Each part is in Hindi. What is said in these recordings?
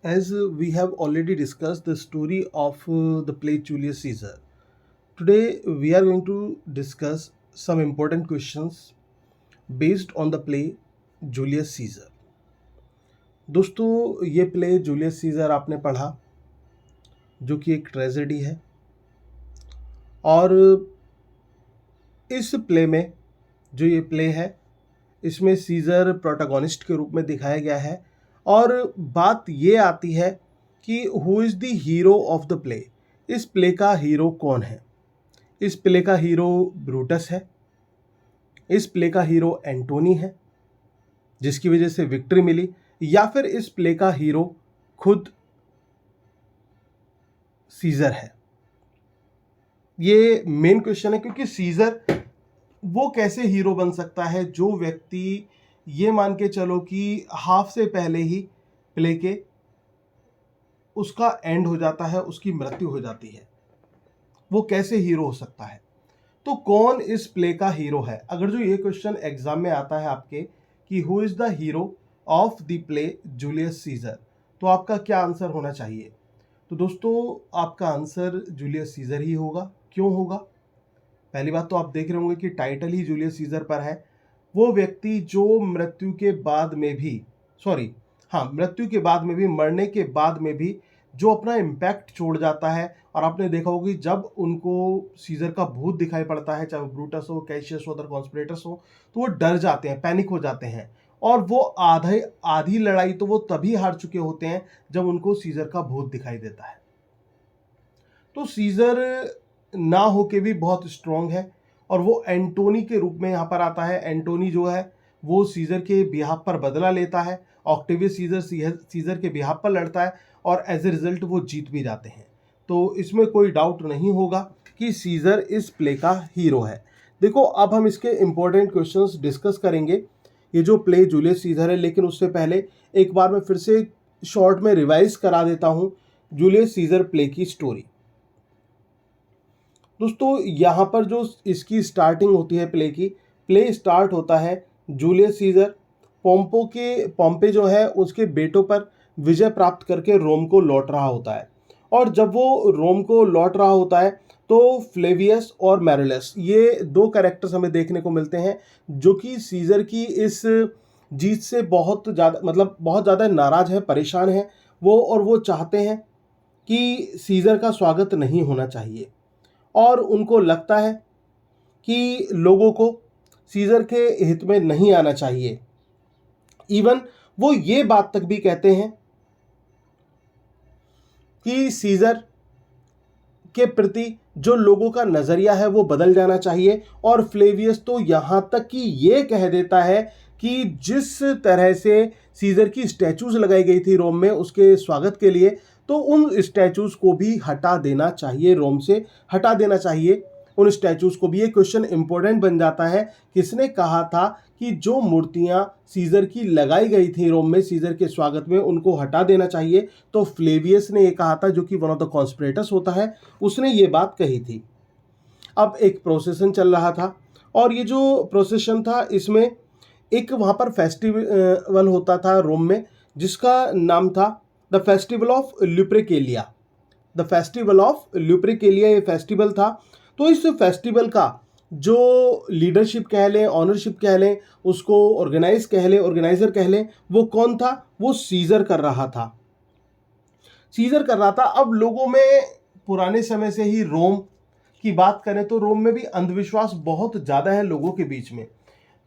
As we have already discussed the story of the play Julius Caesar, today we are going to discuss some important questions based on the play Julius Caesar. दोस्तों ये प्ले जूलियस सीजर आपने पढ़ा जो कि एक ट्रेजेडी है और इस प्ले में जो ये प्ले है इसमें सीजर प्रोटैगनिस्ट के रूप में दिखाया गया है और बात ये आती है कि who is the hero of the play. इस प्ले का हीरो कौन है? इस प्ले का हीरो ब्रूटस है, इस प्ले का हीरो एंटोनी है जिसकी वजह से विक्ट्री मिली, या फिर इस प्ले का हीरो खुद सीजर है। ये मेन क्वेश्चन है क्योंकि सीजर वो कैसे हीरो बन सकता है जो व्यक्ति ये मान के चलो कि हाफ से पहले ही प्ले के उसका एंड हो जाता है, उसकी मृत्यु हो जाती है, वो कैसे हीरो हो सकता है? तो कौन इस प्ले का हीरो है? अगर जो ये क्वेश्चन एग्जाम में आता है आपके कि who is the hero of the play Julius scissor, तो आपका क्या आंसर होना चाहिए? तो दोस्तों आपका आंसर जूलियस सीजर ही होगा। क्यों होगा? पहली बात तो आप देख रहे होंगे कि टाइटल ही जूलियस सीजर पर है। वो व्यक्ति जो मृत्यु के बाद में भी मृत्यु के बाद में भी, मरने के बाद में भी जो अपना इम्पैक्ट छोड़ जाता है। और आपने देखा होगा कि जब उनको सीजर का भूत दिखाई पड़ता है, चाहे वो ब्रूटस हो, कैशियस हो, अदर कॉन्स्पिरेटर्स हो, तो वो डर जाते हैं, पैनिक हो जाते हैं और वो आधी लड़ाई तो वो तभी हार चुके होते हैं जब उनको सीजर का भूत दिखाई देता है। तो सीजर ना होके भी बहुत स्ट्रांग है और वो एंटोनी के रूप में यहाँ पर आता है। एंटोनी जो है वो सीजर के बिहाफ पर बदला लेता है, ऑक्टेवियस सीजर के बिहाफ पर लड़ता है और एज ए रिजल्ट वो जीत भी जाते हैं। तो इसमें कोई डाउट नहीं होगा कि सीजर इस प्ले का हीरो है। देखो अब हम इसके इंपॉर्टेंट क्वेश्चंस डिस्कस करेंगे, ये जो प्ले जूलियस सीजर है। लेकिन उससे पहले एक बार मैं फिर से शॉर्ट में रिवाइज करा देता हूँ जूलियस सीजर प्ले की स्टोरी। दोस्तों यहाँ पर जो इसकी स्टार्टिंग होती है प्ले की, प्ले स्टार्ट होता है जूलियस सीजर पोम्पे जो है उसके बेटों पर विजय प्राप्त करके रोम को लौट रहा होता है। और जब वो रोम को लौट रहा होता है तो फ्लेवियस और मैरिलस ये दो कैरेक्टर्स हमें देखने को मिलते हैं जो कि सीजर की इस जीत से बहुत ज़्यादा नाराज है, परेशान है वो, और वो चाहते हैं कि सीजर का स्वागत नहीं होना चाहिए और उनको लगता है कि लोगों को सीजर के हित में नहीं आना चाहिए। इवन वो ये बात तक भी कहते हैं कि सीजर के प्रति जो लोगों का नज़रिया है वो बदल जाना चाहिए। और फ्लेवियस तो यहाँ तक कि ये कह देता है कि जिस तरह से सीजर की स्टैचूज लगाई गई थी रोम में उसके स्वागत के लिए, तो उन स्टैचूज को भी हटा देना चाहिए, रोम से हटा देना चाहिए उन स्टैचूज को भी। ये क्वेश्चन इंपॉर्टेंट बन जाता है, किसने कहा था कि जो मूर्तियां सीजर की लगाई गई थी रोम में सीजर के स्वागत में उनको हटा देना चाहिए? तो फ्लेवियस ने ये कहा था, जो कि वन ऑफ द कॉन्स्पिरेटर्स होता है, उसने ये बात कही थी। अब एक प्रोसेशन चल रहा था और ये जो प्रोसेशन था इसमें एक वहाँ पर फेस्टिवल होता था रोम में जिसका नाम था the festival of Lupercalia. The festival of Lupercalia ये फेस्टिवल था। तो इस फेस्टिवल का जो लीडरशिप कह लें, ऑनरशिप कह लें, उसको ऑर्गेनाइजर कह लें, वो कौन था? वो सीजर कर रहा था। सीजर कर रहा था। अब लोगों में पुराने समय से ही रोम की बात करें तो रोम में भी अंधविश्वास बहुत ज़्यादा है लोगों के बीच में।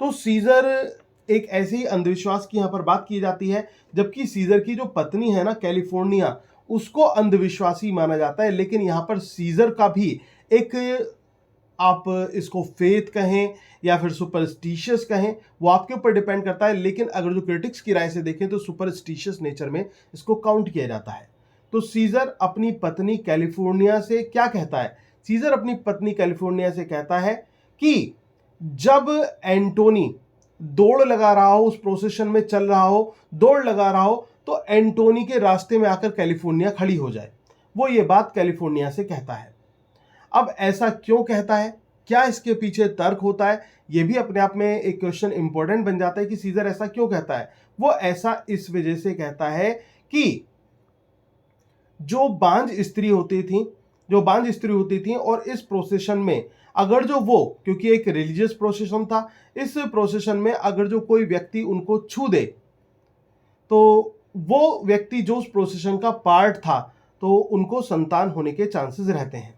तो सीजर एक ऐसे ही अंधविश्वास की यहाँ पर बात की जाती है, जबकि सीजर की जो पत्नी है ना कैलिफोर्निया, उसको अंधविश्वासी माना जाता है। लेकिन यहाँ पर सीजर का भी एक, आप इसको फेथ कहें या फिर सुपरस्टिशियस कहें, वो आपके ऊपर डिपेंड करता है। लेकिन अगर जो क्रिटिक्स की राय से देखें तो सुपरस्टिशियस नेचर में इसको काउंट किया जाता है। तो सीजर अपनी पत्नी कैलिफोर्निया से क्या कहता है? सीजर अपनी पत्नी कैलिफोर्निया से कहता है कि जब एंटोनी दौड़ लगा रहा हो, उस प्रोसेशन में चल रहा हो, दौड़ लगा रहा हो, तो एंटोनी के रास्ते में आकर कैलिफोर्निया खड़ी हो जाए। वो ये बात कैलिफोर्निया से कहता है। अब ऐसा क्यों कहता है, क्या इसके पीछे तर्क होता है? ये भी अपने आप में एक क्वेश्चन इंपॉर्टेंट बन जाता है कि सीजर ऐसा क्यों कहता है। वो ऐसा इस वजह से कहता है कि जो बांझ स्त्री होती थी और इस प्रोसेशन में अगर जो वो, क्योंकि एक रिलीजियस प्रोसेशन था, इस प्रोसेशन में अगर जो कोई व्यक्ति उनको छू दे तो वो व्यक्ति जो उस प्रोसेशन का पार्ट था तो उनको संतान होने के चांसेस रहते हैं।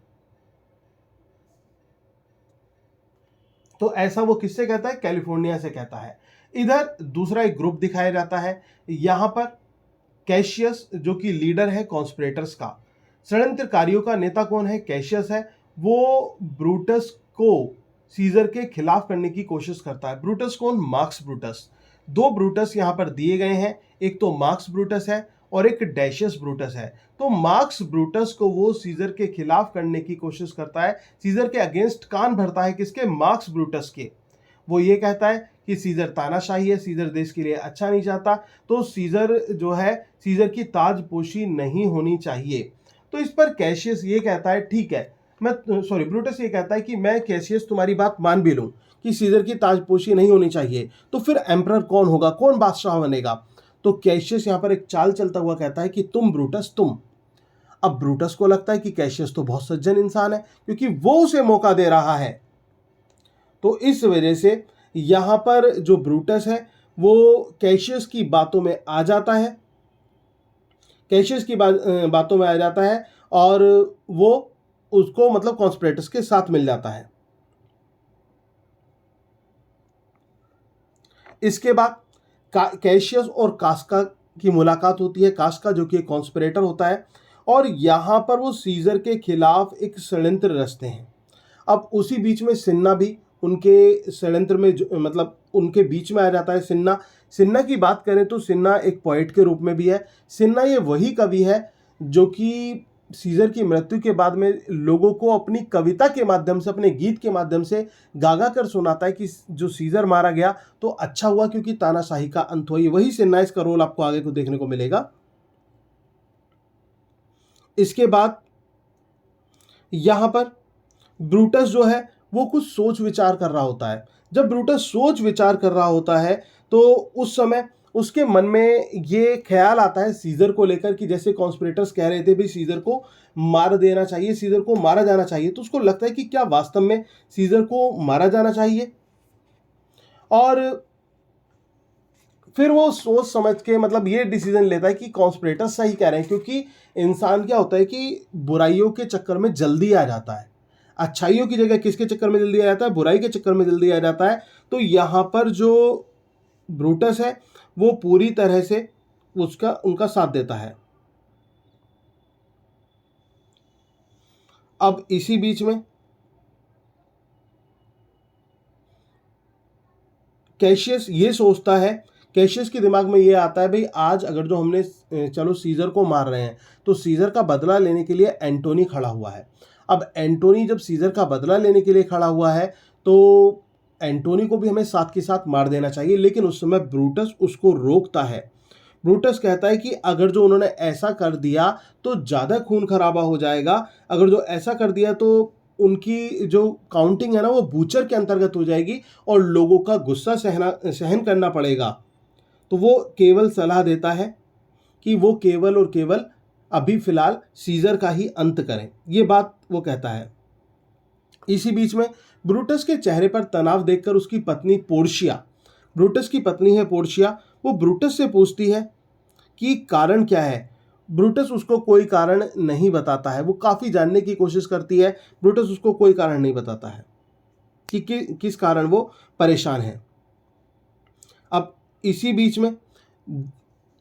तो ऐसा वो किससे कहता है? कैलिफोर्निया से कहता है। इधर दूसरा एक ग्रुप दिखाया जाता है, यहां पर कैशियस जो कि लीडर है कॉन्स्पिरेटर्स का। षड्यंत्रकारियों का नेता कौन है? कैशियस है। वो ब्रूटस को सीजर के खिलाफ करने की कोशिश करता है। ब्रूटस कौन? Marks Brutus. दो ब्रूटस यहां पर दिए गए हैं, एक तो मार्क्स ब्रूटस है और एक डैशियस ब्रूटस है। तो मार्क्स ब्रूटस को वो सीजर के खिलाफ करने की कोशिश करता है, सीजर के अगेंस्ट कान भरता है। किसके? मार्क्स ब्रूटस के। वो ये कहता है कि सीजर तानाशाही है, सीजर देश के लिए अच्छा नहीं चाहता, तो सीजर जो है, सीजर की ताजपोशी नहीं होनी चाहिए। तो इस पर कैशियस ये कहता है, ठीक है, ब्रूटस ये कहता है कि मैं कैशियस तुम्हारी बात मान भी लूं कि सीजर की ताजपोशी नहीं होनी चाहिए, तो फिर एम्परर कौन होगा, कौन बादशाह बनेगा? तो कैशियस यहां पर एक चाल चलता हुआ कहता है कि तुम ब्रूटस, तुम। अब ब्रूटस को लगता है कि कैशियस तो बहुत सज्जन इंसान है क्योंकि वो उसे मौका दे रहा है। तो इस वजह से यहां पर जो ब्रूटस है वो कैशियस की बातों में आ जाता है, बातों में आ जाता है और वो उसको मतलब कॉन्स्पिरेटर्स के साथ मिल जाता है। इसके बाद कैशियस और कास्का की मुलाकात होती है। कास्का जो कि एक कॉन्स्पिरेटर होता है और यहां पर वो सीजर के खिलाफ एक षड्यंत्र रचते हैं। अब उसी बीच में सिन्ना भी उनके षड्यंत्र में मतलब उनके बीच में आ जाता है। सिन्ना की बात करें तो सिन्ना एक पोएट के रूप में भी है। सिन्ना ये वही कवि है जो कि सीजर की मृत्यु के बाद में लोगों को अपनी कविता के माध्यम से, अपने गीत के माध्यम से गागा कर सुनाता है कि जो सीजर मारा गया तो अच्छा हुआ क्योंकि तानाशाही का अंत हुआ। वही सिन्ना, इसका रोल आपको आगे को देखने को मिलेगा। इसके बाद यहां पर ब्रूटस जो है वो कुछ सोच विचार कर रहा होता है। जब ब्रूटस सोच विचार कर रहा होता है तो उस समय उसके मन में ये ख्याल आता है सीजर को लेकर कि जैसे कॉन्स्पिरेटर्स कह रहे थे भाई सीजर को मार देना चाहिए, सीजर को मारा जाना चाहिए, तो उसको लगता है कि क्या वास्तव में सीजर को मारा जाना चाहिए। और फिर वो सोच समझ के मतलब ये डिसीजन लेता है कि कॉन्स्पिरेटर्स सही कह रहे हैं, क्योंकि इंसान क्या होता है कि बुराइयों के चक्कर में जल्दी आ जाता है। अच्छाइयों की जगह किसके चक्कर में जल्दी आ जाता है? बुराई के चक्कर में जल्दी आ जाता है। तो यहाँ पर जो ब्रूटस है वो पूरी तरह से उनका साथ देता है। अब इसी बीच में कैशियस ये सोचता है, कैशियस के दिमाग में ये आता है भाई आज अगर जो हमने चलो सीजर को मार रहे हैं तो सीजर का बदला लेने के लिए एंटोनी खड़ा हुआ है। अब एंटोनी जब सीजर का बदला लेने के लिए खड़ा हुआ है तो एंटोनी को भी हमें साथ के साथ मार देना चाहिए, लेकिन उस समय ब्रूटस उसको रोकता है। ब्रूटस कहता है कि अगर जो उन्होंने ऐसा कर दिया तो ज़्यादा खून खराबा हो जाएगा, अगर जो ऐसा कर दिया तो उनकी जो काउंटिंग है ना वो बूचर के अंतर्गत हो जाएगी और लोगों का गुस्सा सहन करना पड़ेगा। तो वो केवल सलाह देता है कि वो केवल और केवल अभी फिलहाल सीजर का ही अंत करें, ये बात वो कहता है। इसी बीच में ब्रूटस के चेहरे पर तनाव देखकर उसकी पत्नी पोर्शिया, ब्रूटस की पत्नी है पोर्शिया, वो ब्रूटस से पूछती है कि कारण क्या है। ब्रूटस उसको कोई कारण नहीं बताता है। वो काफ़ी जानने की कोशिश करती है, ब्रूटस उसको कोई कारण नहीं बताता है कि किस कारण वो परेशान है। अब इसी बीच में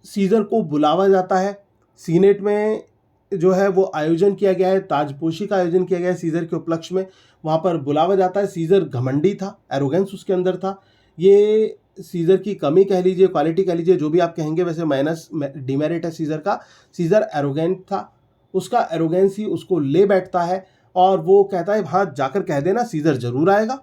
सीजर को बुलावा जाता है। सीनेट में जो है वो आयोजन किया गया है, ताजपोशी का आयोजन किया गया है सीजर के उपलक्ष्य में, वहाँ पर बुलावा जाता है। सीजर घमंडी था, एरोगेंस उसके अंदर था। ये सीजर की कमी कह लीजिए, क्वालिटी कह लीजिए, जो भी आप कहेंगे, वैसे माइनस डिमेरिट है सीजर का। सीजर एरोगेंट था, उसका एरोगेंस ही उसको ले बैठता है और वो कहता है हाँ जाकर कह देना सीजर जरूर आएगा।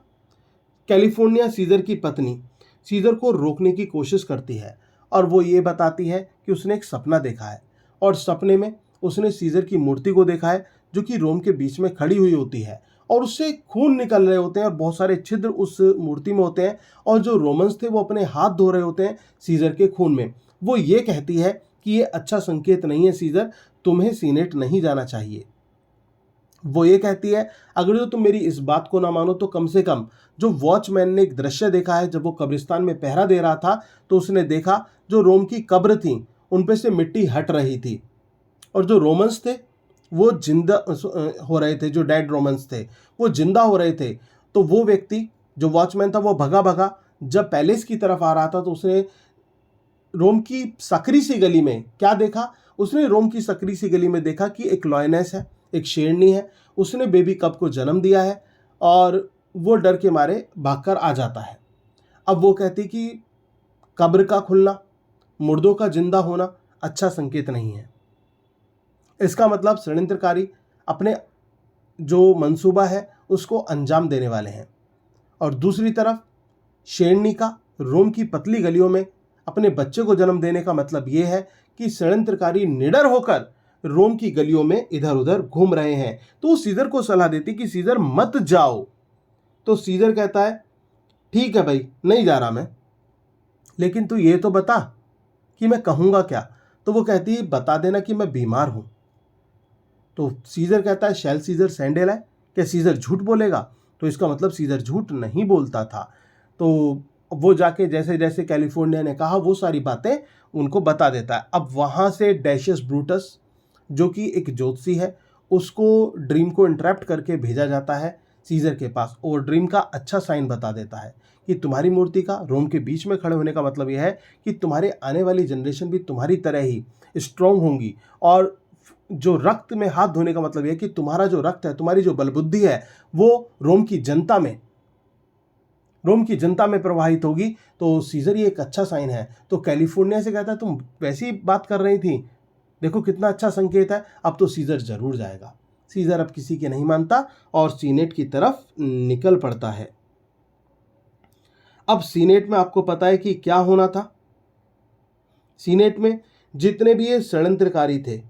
कैलिफोर्निया सीजर की पत्नी सीजर को रोकने की कोशिश करती है और वो ये बताती है कि उसने एक सपना देखा है और सपने में उसने सीजर की मूर्ति को देखा है जो कि रोम के बीच में खड़ी हुई होती है और उससे खून निकल रहे होते हैं और बहुत सारे छिद्र उस मूर्ति में होते हैं और जो रोमन्स थे वो अपने हाथ धो रहे होते हैं सीजर के खून में। वो ये कहती है कि ये अच्छा संकेत नहीं है सीजर, तुम्हें सीनेट नहीं जाना चाहिए। वो ये कहती है अगर जो तुम मेरी इस बात को ना मानो तो कम से कम जो वॉचमैन ने एक दृश्य देखा है, जब वो कब्रिस्तान में पहरा दे रहा था तो उसने देखा जो रोम की कब्र थी उन पे से मिट्टी हट रही थी और जो रोमन्स थे वो जिंदा हो रहे थे, जो डेड रोमन्स थे वो जिंदा हो रहे थे। तो वो व्यक्ति जो वॉचमैन था वो भगा भगा जब पैलेस की तरफ आ रहा था तो उसने रोम की सकरी सी गली में क्या देखा, उसने रोम की सकरी सी गली में देखा कि एक लॉयनेस है, एक शेरनी है, उसने बेबी कब को जन्म दिया है और वो डर के मारे भागकर आ जाता है। अब वो कहती कि कब्र का खुलना, मुर्दों का जिंदा होना अच्छा संकेत नहीं है। इसका मतलब षड्यंत्रकारी अपने जो मंसूबा है उसको अंजाम देने वाले हैं। और दूसरी तरफ शेरनी का रोम की पतली गलियों में अपने बच्चे को जन्म देने का मतलब यह है कि षड्यंत्रकारी निडर होकर रोम की गलियों में इधर उधर घूम रहे हैं। तो वो सीजर को सलाह देती कि सीजर मत जाओ। तो सीजर कहता है ठीक है भाई, नहीं जा रहा मैं, लेकिन तू ये तो बता कि मैं कहूँगा क्या। तो वो कहती है बता देना कि मैं बीमार हूँ। तो सीजर कहता है शैल सीजर सैंडेल है, क्या सीजर झूठ बोलेगा? तो इसका मतलब सीजर झूठ नहीं बोलता था। तो वो जाके जैसे जैसे कैलिफोर्निया ने कहा वो सारी बातें उनको बता देता है। अब वहाँ से डैशियस ब्रूटस जो कि एक ज्योतिषी है उसको ड्रीम को इंटरप्ट करके भेजा जाता है सीजर के पास और ड्रीम का अच्छा साइन बता देता है कि तुम्हारी मूर्ति का रोम के बीच में खड़े होने का मतलब यह है कि तुम्हारे आने वाली जनरेशन भी तुम्हारी तरह ही स्ट्रांग होंगी। और जो रक्त में हाथ धोने का मतलब यह है कि तुम्हारा जो रक्त है, तुम्हारी जो बलबुद्धि है वो रोम की जनता में प्रवाहित होगी। तो सीजर ये एक अच्छा साइन है। तो कैलिफोर्निया से कहता है तुम वैसी बात कर रही थी, देखो कितना अच्छा संकेत है, अब तो सीजर जरूर जाएगा। सीजर अब किसी के नहीं मानता और सीनेट की तरफ निकल पड़ता है। अब सीनेट में आपको पता है कि क्या होना था। सीनेट में जितने भी ये षड्यंत्रकारी थे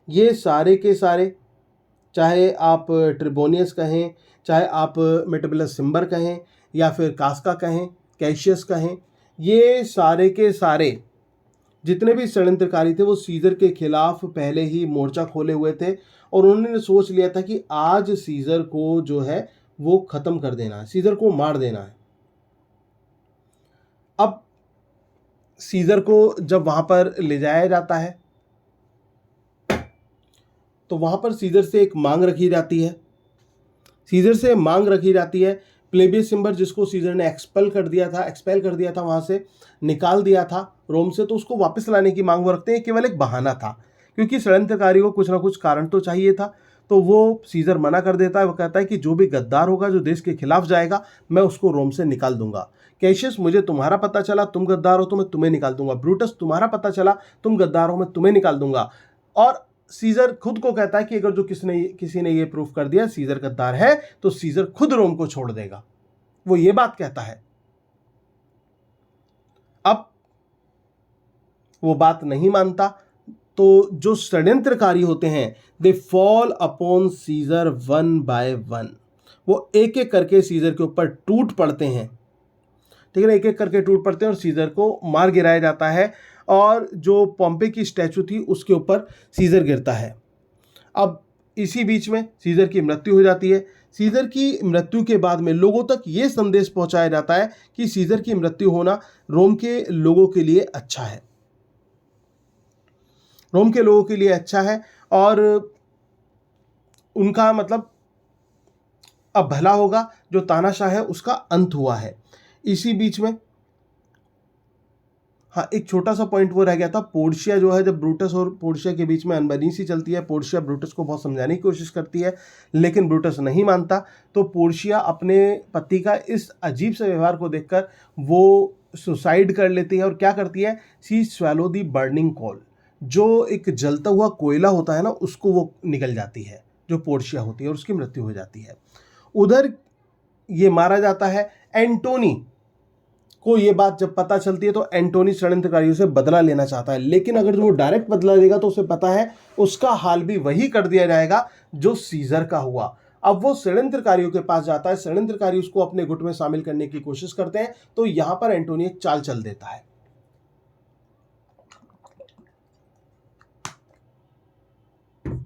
ये सारे के सारे, चाहे आप ट्रिबोनियस कहें, चाहे आप मेटिबुलस सिम्बर कहें या फिर कास्का कहें, कैशियस कहें, ये सारे के सारे जितने भी षड्यंत्रकारी थे वो सीजर के खिलाफ पहले ही मोर्चा खोले हुए थे और उन्होंने सोच लिया था कि आज सीजर को जो है वो खत्म कर देना है, सीजर को मार देना है। अब सीजर को जब वहां पर ले जाया जाता है तो वहां पर सीजर से एक मांग रखी जाती है। सीजर से मांग रखी जाती है प्लेबियस सिम्बर जिसको सीजर ने एक्सपेल कर दिया था, वहां से निकाल दिया था रोम से, तो उसको वापस लाने की मांग वो रखते हैं। केवल एक बहाना था क्योंकि षड्यंत्रकारी को कुछ ना कुछ कारण तो चाहिए था। तो वो सीजर मना कर देता है। वो कहता है कि जो भी गद्दार होगा, जो देश के खिलाफ जाएगा, मैं उसको रोम से निकाल दूंगा। कैशियस, मुझे तुम्हारा पता चला तुम गद्दार हो तो मैं तुम्हें निकाल दूंगा। ब्रूटस, तुम्हारा पता चला तुम गद्दार हो, मैं तुम्हें निकाल दूंगा। और सीजर खुद को कहता है कि अगर जो किसी ने ये प्रूफ कर दिया सीजर गद्दार है तो सीजर खुद रोम को छोड़ देगा। वो ये बात कहता है। अब वो बात नहीं मानता तो जो षड्यंत्रकारी होते हैं they fall upon Caesar one by one. वो एक एक करके सीजर के ऊपर टूट पड़ते हैं, ठीक है ना, एक एक करके टूट पड़ते हैं और सीजर को मार गिराया जाता है। और जो पॉम्पे की स्टैचू थी उसके ऊपर सीजर गिरता है। अब इसी बीच में सीजर की मृत्यु हो जाती है। सीजर की मृत्यु के बाद में लोगों तक ये संदेश पहुंचाया जाता है कि सीजर की मृत्यु होना रोम के लोगों के लिए अच्छा है, रोम के लोगों के लिए अच्छा है और उनका मतलब अब भला होगा, जो तानाशाह है उसका अंत हुआ है। इसी बीच में हाँ, एक छोटा सा पॉइंट वो रह गया था। पोर्शिया जो है, जब ब्रूटस और पोर्शिया के बीच में अनबनी सी चलती है, पोर्शिया ब्रूटस को बहुत समझाने की कोशिश करती है लेकिन ब्रूटस नहीं मानता। तो पोर्शिया अपने पति का इस अजीब से व्यवहार को देखकर वो सुसाइड कर लेती है और क्या करती है, she swallow the burning coal, जो एक जलता हुआ कोयला होता है ना, उसको वो निकल जाती है जो पोर्शिया होती है और उसकी मृत्यु हो जाती है। उधर ये मारा जाता है। एंटोनी को ये बात जब पता चलती है तो एंटोनी षड्यंत्रकारियों से बदला लेना चाहता है, लेकिन अगर वो डायरेक्ट बदला लेगा तो उसे पता है उसका हाल भी वही कर दिया जाएगा जो सीजर का हुआ। अब वो षड्यंत्रकारियों के पास जाता है, षड्यंत्रकारी उसको अपने गुट में शामिल करने की कोशिश करते हैं। तो यहां पर एंटोनी एक चाल चल देता है।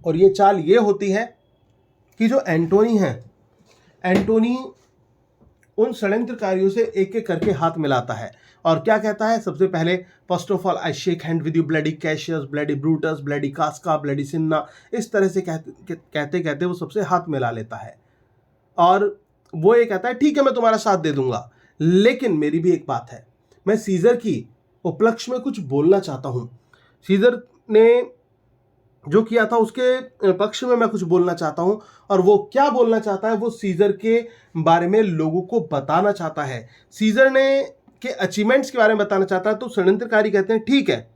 और ये चाल ये होती है कि जो एंटोनी है, एंटोनी उन षड्यंत्रकारियों से एक एक करके हाथ मिलाता है और क्या कहता है, सबसे पहले first of all I shake hand with you bloody Cassius, bloody Brutus, bloody Casca, bloody Cinna, इस तरह से कहते कहते वो सबसे हाथ मिला लेता है और वो ये कहता है ठीक है मैं तुम्हारा साथ दे दूंगा, लेकिन मेरी भी एक बात है, मैं सीजर की उपलक्ष्य में कुछ बोलना चाहता हूं। सीजर ने जो किया था उसके पक्ष में मैं कुछ बोलना चाहता हूं और वो क्या बोलना चाहता है, वो सीजर के बारे में लोगों को बताना चाहता है, सीजर ने के अचीवमेंट्स के बारे में बताना चाहता है। तो षड्यंत्रकारी कहते हैं ठीक है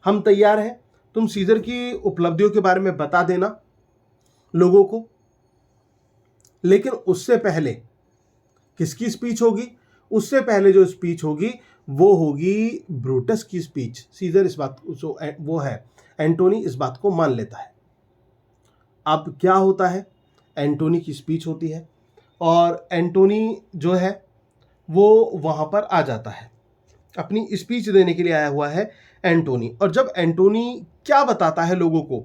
हम तैयार हैं, तुम सीजर की उपलब्धियों के बारे में बता देना लोगों को, लेकिन उससे पहले किसकी स्पीच होगी, उससे पहले जो स्पीच होगी वो होगी ब्रूटस की स्पीच। सीजर इस बात जो वो है एंटोनी इस बात को मान लेता है। अब क्या होता है, एंटोनी की स्पीच होती है और एंटोनी जो है वो वहां पर आ जाता है, अपनी स्पीच देने के लिए आया हुआ है एंटोनी। और जब एंटोनी क्या बताता है लोगों को,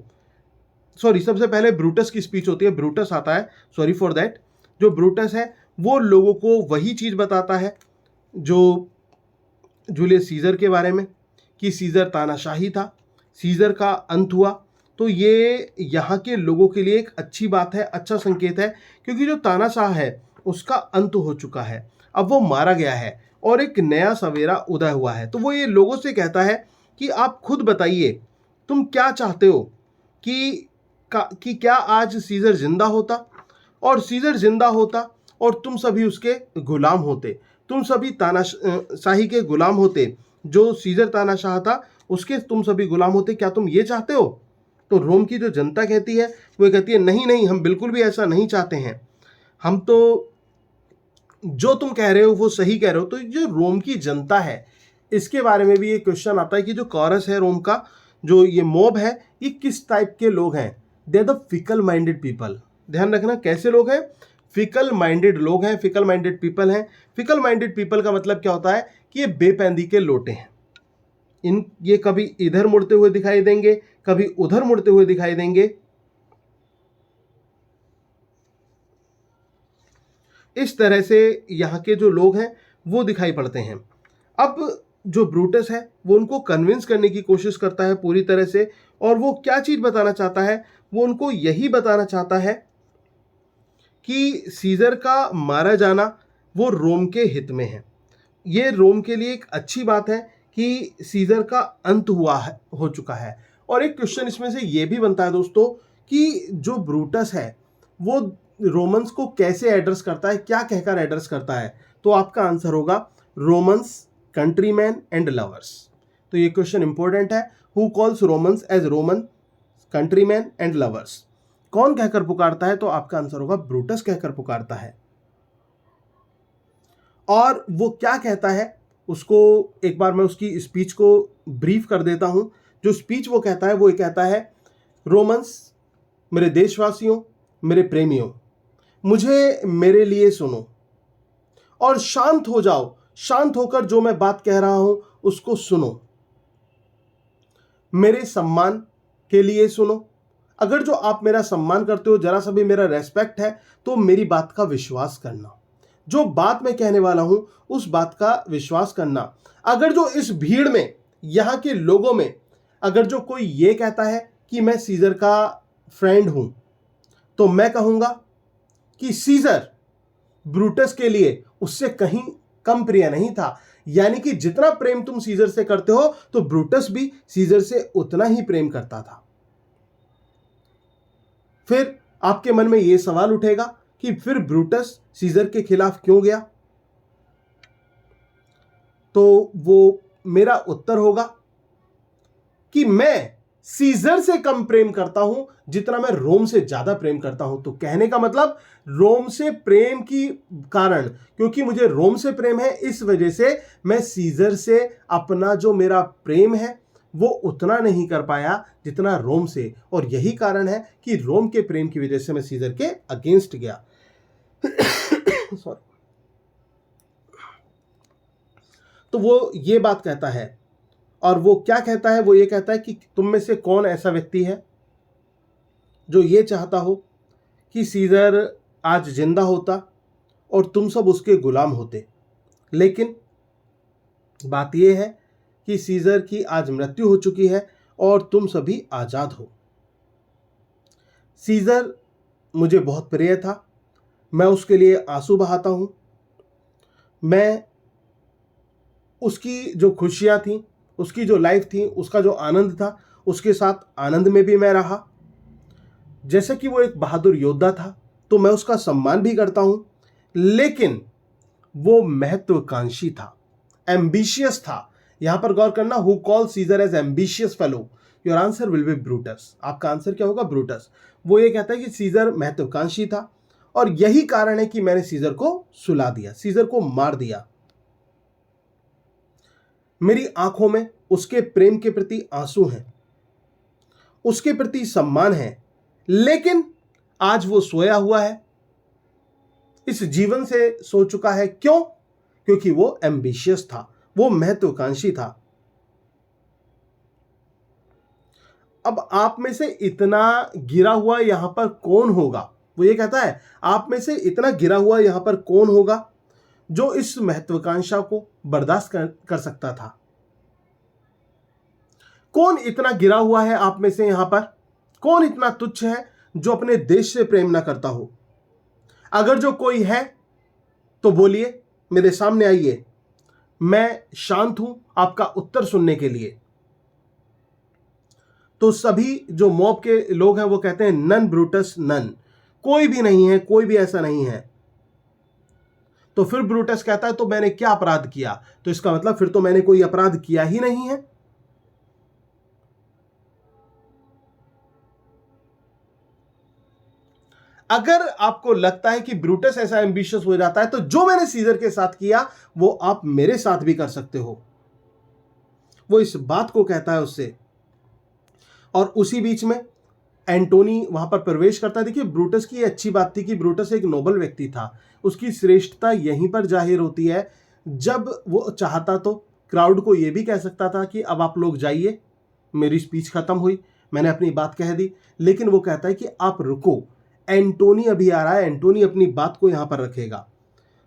सॉरी सबसे पहले ब्रूटस की स्पीच होती है, ब्रूटस आता है, सॉरी फॉर दैट। जो ब्रूटस है वो लोगों को वही चीज बताता है जो जूलियस सीजर के बारे में, कि सीजर तानाशाही था, सीजर का अंत हुआ। तो ये यहाँ के लोगों के लिए एक अच्छी बात है, अच्छा संकेत है, क्योंकि जो तानाशाह है उसका अंत हो चुका है, अब वो मारा गया है और एक नया सवेरा उदय हुआ है। तो वो ये लोगों से कहता है कि आप खुद बताइए तुम क्या चाहते हो कि क्या आज सीजर जिंदा होता, और सीजर जिंदा होता और तुम सभी उसके गुलाम होते, तुम सभी तानाशाही के गुलाम होते, जो सीजर तानाशाह था उसके तुम सभी गुलाम होते, क्या तुम ये चाहते हो? तो रोम की जो जनता कहती है वो कहती है नहीं नहीं हम बिल्कुल भी ऐसा नहीं चाहते हैं, हम तो जो तुम कह रहे हो वो सही कह रहे हो। तो जो रोम की जनता है इसके बारे में भी ये क्वेश्चन आता है कि जो कॉरस है रोम का, जो ये मॉब है, ये किस टाइप के लोग हैं? They are the fickle minded people. ध्यान रखना कैसे लोग हैं, फिकल माइंडेड लोग हैं, फिकल माइंडेड पीपल हैं। फिकल माइंडेड पीपल का मतलब क्या होता है कि ये बेपैंदी के लोटे हैं, ये कभी इधर मुड़ते हुए दिखाई देंगे, कभी उधर मुड़ते हुए दिखाई देंगे, इस तरह से यहाँ के जो लोग हैं वो दिखाई पड़ते हैं। अब जो ब्रूटस है वो उनको कन्विंस करने की कोशिश करता है पूरी तरह से, और वो क्या चीज बताना चाहता है, वो उनको यही बताना चाहता है कि सीजर का मारा जाना वो रोम के हित में है। ये रोम के लिए एक अच्छी बात है कि सीजर का अंत हुआ है, हो चुका है। और एक क्वेश्चन इसमें से ये भी बनता है दोस्तों कि जो ब्रूटस है वो रोमन्स को कैसे एड्रेस करता है, क्या कहकर एड्रेस करता है? तो आपका आंसर होगा रोमन्स, कंट्रीमैन एंड लवर्स। तो ये क्वेश्चन इंपॉर्टेंट है, who calls Romans as Roman, countryman and lovers, कौन कहकर पुकारता है? तो आपका आंसर होगा ब्रूटस कहकर पुकारता है। और वो क्या कहता है उसको एक बार मैं उसकी स्पीच को ब्रीफ कर देता हूं। जो स्पीच वो कहता है वो कहता है, रोमन्स, मेरे देशवासियों, मेरे प्रेमियों, मुझे मेरे लिए सुनो और शांत हो जाओ, शांत होकर जो मैं बात कह रहा हूं उसको सुनो, मेरे सम्मान के लिए सुनो। अगर जो आप मेरा सम्मान करते हो, जरा सा भी मेरा रेस्पेक्ट है, तो मेरी बात का विश्वास करना, जो बात मैं कहने वाला हूं उस बात का विश्वास करना। अगर जो इस भीड़ में, यहां के लोगों में, अगर जो कोई ये कहता है कि मैं सीजर का फ्रेंड हूं, तो मैं कहूंगा कि सीजर ब्रूटस के लिए उससे कहीं कम प्रिय नहीं था। यानी कि जितना प्रेम तुम सीजर से करते हो तो ब्रूटस भी सीजर से उतना ही प्रेम करता था। फिर आपके मन में यह सवाल उठेगा कि फिर ब्रूटस सीजर के खिलाफ क्यों गया? तो वो मेरा उत्तर होगा कि मैं सीजर से कम प्रेम करता हूं जितना मैं रोम से ज्यादा प्रेम करता हूं। तो कहने का मतलब रोम से प्रेम की कारण, क्योंकि मुझे रोम से प्रेम है, इस वजह से मैं सीजर से अपना जो मेरा प्रेम है वो उतना नहीं कर पाया जितना रोम से। और यही कारण है कि रोम के प्रेम की वजह से मैं सीजर के अगेंस्ट गया। सॉरी। तो वो ये बात कहता है, और वो क्या कहता है, वो ये कहता है कि तुम में से कौन ऐसा व्यक्ति है जो ये चाहता हो कि सीजर आज जिंदा होता और तुम सब उसके गुलाम होते, लेकिन बात यह है कि सीजर की आज मृत्यु हो चुकी है और तुम सभी आजाद हो। सीजर मुझे बहुत प्रिय था, मैं उसके लिए आंसू बहाता हूं। मैं उसकी जो खुशियां थी, उसकी जो लाइफ थी, उसका जो आनंद था, उसके साथ आनंद में भी मैं रहा। जैसे कि वो एक बहादुर योद्धा था तो मैं उसका सम्मान भी करता हूं, लेकिन वो महत्वाकांक्षी था, एम्बिशियस था। यहां पर गौर करना, who call Caesar as ambitious fellow, your answer will be Brutus. आपका आंसर क्या होगा? ब्रूटस। वो ये कहता है कि सीजर महत्वाकांक्षी था और यही कारण है कि मैंने सीजर को सुला दिया, सीजर को मार दिया। मेरी आंखों में उसके प्रेम के प्रति आंसू हैं, उसके प्रति सम्मान है, लेकिन आज वो सोया हुआ है, इस जीवन से सो चुका है। क्यों? क्योंकि वो एम्बिशियस था, वो महत्वाकांक्षी था। अब आप में से इतना गिरा हुआ यहां पर कौन होगा? वो ये कहता है आप में से इतना गिरा हुआ यहां पर कौन होगा जो इस महत्वाकांक्षा को बर्दाश्त कर सकता था? कौन इतना गिरा हुआ है आप में से यहां पर? कौन इतना तुच्छ है जो अपने देश से प्रेम ना करता हो? अगर जो कोई है तो बोलिए, मेरे सामने आइए, मैं शांत हूं आपका उत्तर सुनने के लिए। तो सभी जो मॉब के लोग हैं वो कहते हैं नन ब्रूटस नन, कोई भी नहीं है, कोई भी ऐसा नहीं है। तो फिर ब्रूटस कहता है तो मैंने क्या अपराध किया? तो इसका मतलब फिर तो मैंने कोई अपराध किया ही नहीं है। अगर आपको लगता है कि ब्रूटस ऐसा एम्बिशियस हो जाता है तो जो मैंने सीजर के साथ किया वो आप मेरे साथ भी कर सकते हो। वो इस बात को कहता है उससे, और उसी बीच में एंटोनी वहां पर प्रवेश करता है। देखिए, ब्रूटस की अच्छी बात थी कि ब्रूटस एक नोबल व्यक्ति था। उसकी श्रेष्ठता यहीं पर जाहिर होती है, जब वो चाहता तो क्राउड को यह भी कह सकता था कि अब आप लोग जाइए, मेरी स्पीच खत्म हुई, मैंने अपनी बात कह दी। लेकिन वो कहता है कि आप रुको, एंटोनी अभी आ रहा है, एंटोनी अपनी बात को यहां पर रखेगा।